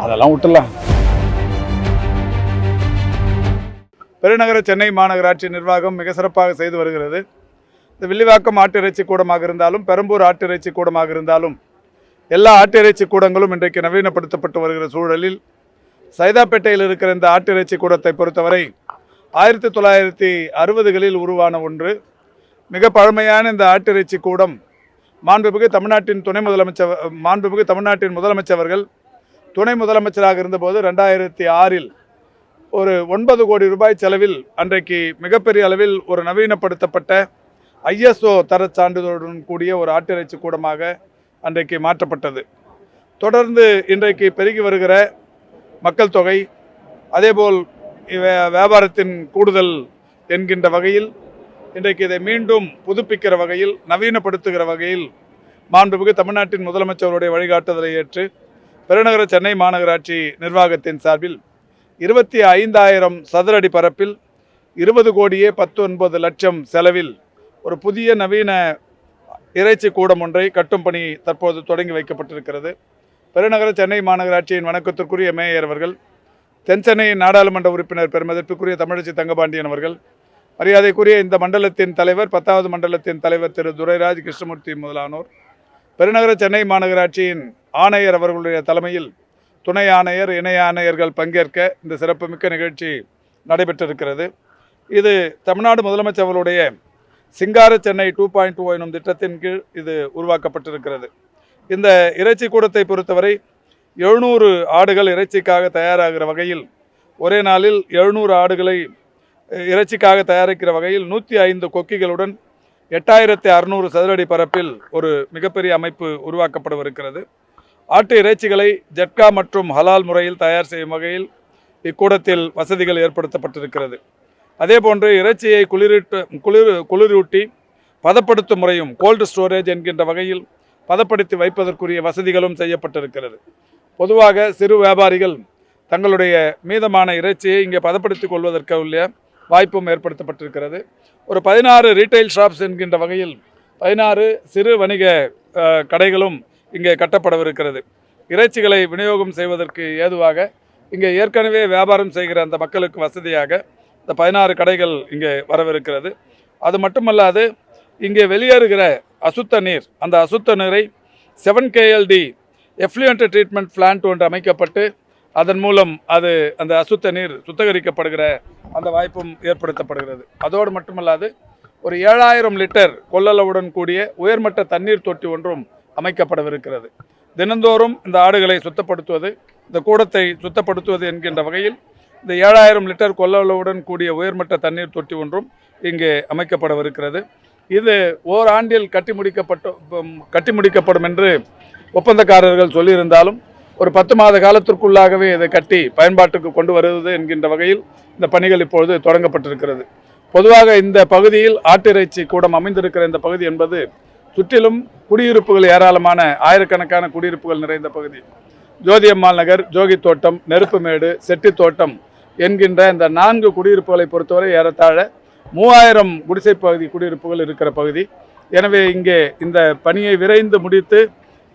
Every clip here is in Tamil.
அதெல்லாம் விட்டுலாம். பெருநகர சென்னை மாநகராட்சி நிர்வாகம் மிக சிறப்பாக செய்து வருகிறது. இந்த வில்லிவாக்கம் ஆட்டிறைச்சி கூடமாக இருந்தாலும், பெரம்பூர் ஆட்டிறைச்சி கூடமாக இருந்தாலும், எல்லா ஆட்டிறைச்சி கூடங்களும் இன்றைக்கு நவீனப்படுத்தப்பட்டு வருகிற சூழலில் சைதாப்பேட்டையில் இருக்கிற இந்த ஆட்டிறைச்சி கூடத்தை பொறுத்தவரை 1960களில் உருவான ஒன்று. மிக பழமையான இந்த ஆட்டிறைச்சி கூடம் மாண்புமிகு தமிழ்நாட்டின் முதலமைச்சர்கள் துணை முதலமைச்சராக இருந்தபோது 2006இல் ஒரு 9 கோடி ரூபாய் செலவில் அன்றைக்கு மிகப்பெரிய அளவில் ஒரு நவீனப்படுத்தப்பட்ட ISO தரச் சான்றிதழுடன் கூடிய ஒரு ஆட்டிறைச்சி கூடமாக அன்றைக்கு மாற்றப்பட்டது. தொடர்ந்து இன்றைக்கு பெருகி வருகிற மக்கள் தொகை, அதேபோல் வியாபாரத்தின் கூடுதல் என்கின்ற வகையில் இன்றைக்கு இதை மீண்டும் புதுப்பிக்கிற வகையில், நவீனப்படுத்துகிற வகையில் மாண்புமிகு தமிழ்நாட்டின் முதலமைச்சருடைய வழிகாட்டுதலை ஏற்று பெருநகர சென்னை மாநகராட்சி நிர்வாகத்தின் சார்பில் 25,000 சதுர அடி பரப்பில் 20 கோடியே 19 லட்சம் செலவில் ஒரு புதிய நவீன இறைச்சி கூடம் ஒன்றை கட்டும் பணி தற்போது தொடங்கி வைக்கப்பட்டிருக்கிறது. பெருநகர சென்னை மாநகராட்சியின் வணக்கத்திற்குரிய மேயர் அவர்கள், தென்சென்னை நாடாளுமன்ற உறுப்பினர் பெருமதிப்பிற்குரிய தமிழச்சி தங்கபாண்டியன் அவர்கள், மரியாதைக்குரிய இந்த மண்டலத்தின் தலைவர் 10வது மண்டலத்தின் தலைவர் திரு துரைராஜ் கிருஷ்ணமூர்த்தி முதலானோர், பெருநகர சென்னை மாநகராட்சியின் ஆணையர் அவர்களுடைய தலைமையில் துணை ஆணையர், இணை ஆணையர்கள் பங்கேற்க இந்த சிறப்புமிக்க நிகழ்ச்சி நடைபெற்றிருக்கிறது. இது தமிழ்நாடு முதலமைச்சர் அவர்களுடைய சிங்கார சென்னை 2.0 எனும் திட்டத்தின் கீழ் இது உருவாக்கப்பட்டிருக்கிறது. இந்த இறைச்சி கூடத்தை பொறுத்தவரை 700 ஆடுகள் இறைச்சிக்காக தயாராகிற வகையில், ஒரே நாளில் 700 ஆடுகளை இறைச்சிக்காக தயாரிக்கிற வகையில் 105 கொக்கிகளுடன் 8600 சதுரடி பரப்பில் ஒரு மிகப்பெரிய அமைப்பு உருவாக்கப்படவிருக்கிறது. ஆட்டு இறைச்சிகளை ஜட்கா மற்றும் ஹலால் முறையில் தயார் செய்யும் வகையில் இக்கூடத்தில் வசதிகள் ஏற்படுத்தப்பட்டிருக்கிறது. அதேபோன்று இறைச்சியை குளிரூட்டி பதப்படுத்தும் முறையும், கோல்டு ஸ்டோரேஜ் என்கின்ற வகையில் பதப்படுத்தி வைப்பதற்குரிய வசதிகளும் செய்யப்பட்டிருக்கிறது. பொதுவாக சிறு வியாபாரிகள் தங்களுடைய மீதமான இறைச்சியை இங்கே பதப்படுத்திக் கொள்வதற்குள்ள வாய்ப்பும் ஏற்படுத்தப்பட்டிருக்கிறது. ஒரு 16 ரீட்டைல் ஷாப்ஸ் என்கின்ற வகையில் 16 சிறு வணிக கடைகளும் இங்கே கட்டப்படவிருக்கிறது. இறைச்சிகளை விநியோகம் செய்வதற்கு ஏதுவாக இங்கே ஏற்கனவே வியாபாரம் செய்கிற அந்த மக்களுக்கு வசதியாக இந்த 16 கடைகள் இங்கே வரவிருக்கிறது. அது மட்டுமல்லாது இங்கே வெளியேறுகிற அசுத்த நீர், அந்த அசுத்த நீரை 7KLD எஃப்ளூயன்ட் ட்ரீட்மெண்ட் பிளான்ட் ஒன்று அமைக்கப்பட்டு அதன் மூலம் அந்த அசுத்த நீர் சுத்திகரிக்கப்படுகிற அந்த வாய்ப்பும் ஏற்படுத்தப்படுகிறது. அதோடு மட்டுமல்லாது ஒரு 7000 லிட்டர் கொள்ளளவுடன் கூடிய உயர்மட்ட தண்ணீர் தொட்டி ஒன்றும் அமைக்கப்படவிருக்கிறது. தினந்தோறும் இந்த ஆடுகளை சுத்தப்படுத்துவது, இந்த கூடத்தை சுத்தப்படுத்துவது என்கின்ற வகையில் இந்த 7000 லிட்டர் கொள்ளளவுடன் கூடிய உயர்மட்ட தண்ணீர் தொட்டி ஒன்றும் இங்கே அமைக்கப்படவிருக்கிறது. இது ஓராண்டில் கட்டி முடிக்கப்படும் என்று ஒப்பந்தக்காரர்கள் சொல்லியிருந்தாலும் ஒரு 10 மாத காலத்திற்குள்ளாகவே இதை கட்டி பயன்பாட்டுக்கு கொண்டு வருவது என்கின்ற வகையில் இந்த பணிகள் இப்பொழுது தொடங்கப்பட்டிருக்கிறது. பொதுவாக இந்த பகுதியில் ஆட்டிறைச்சி கூடம் அமைந்திருக்கிற இந்த பகுதி என்பது சுற்றிலும் குடியிருப்புகள், ஏராளமான ஆயிரக்கணக்கான குடியிருப்புகள் நிறைந்த பகுதி. ஜோதியம்மாள் நகர், ஜோகி தோட்டம், நெருப்புமேடு, செட்டி தோட்டம் என்கின்ற இந்த 4 குடியிருப்புகளை பொறுத்தவரை ஏறத்தாழ 3000 குடிசை பகுதி குடியிருப்புகள் இருக்கிற பகுதி. எனவே இங்கே இந்த பணியை விரைந்து முடித்து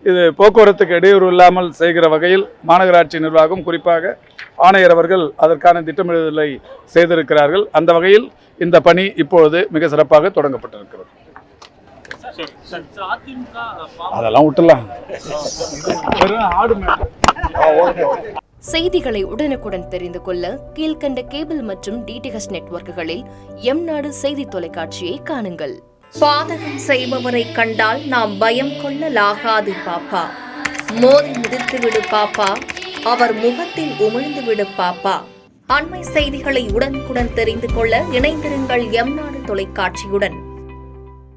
இது போக்குவரத்துக்கு இடையூறு இல்லாமல் செய்கிற வகையில் மாநகராட்சி நிர்வாகம், குறிப்பாக ஆணையர் அவர்கள் அதற்கான திட்டமிடுதலை செய்திருக்கிறார்கள். அந்த வகையில் இந்த பணி இப்பொழுது மிக சிறப்பாக தொடங்கப்பட்டிருக்கிறது. அதெல்லாம் விட்டுலாம். செய்திகளை உடனுக்குடன் தெரிந்து கொள்ள கீழ்கண்ட கேபிள் மற்றும் DTH நெட்வொர்க்குகளில் எம்நாடு செய்தி தொலைக்காட்சியை காணுங்கள். பாதகம் செய்பவரை கண்டால் நாம் பயம் கொள்ளலாகாது பாப்பா. மோதி மிதித்து விடு பாப்பா, அவர் முகத்தில் உமிழ்ந்து விடு பாப்பா. அண்மை செய்திகளை உடனுக்குடன் தெரிந்து கொள்ள இணைந்திருங்கள் எம்நாடு தொலைக்காட்சியுடன்.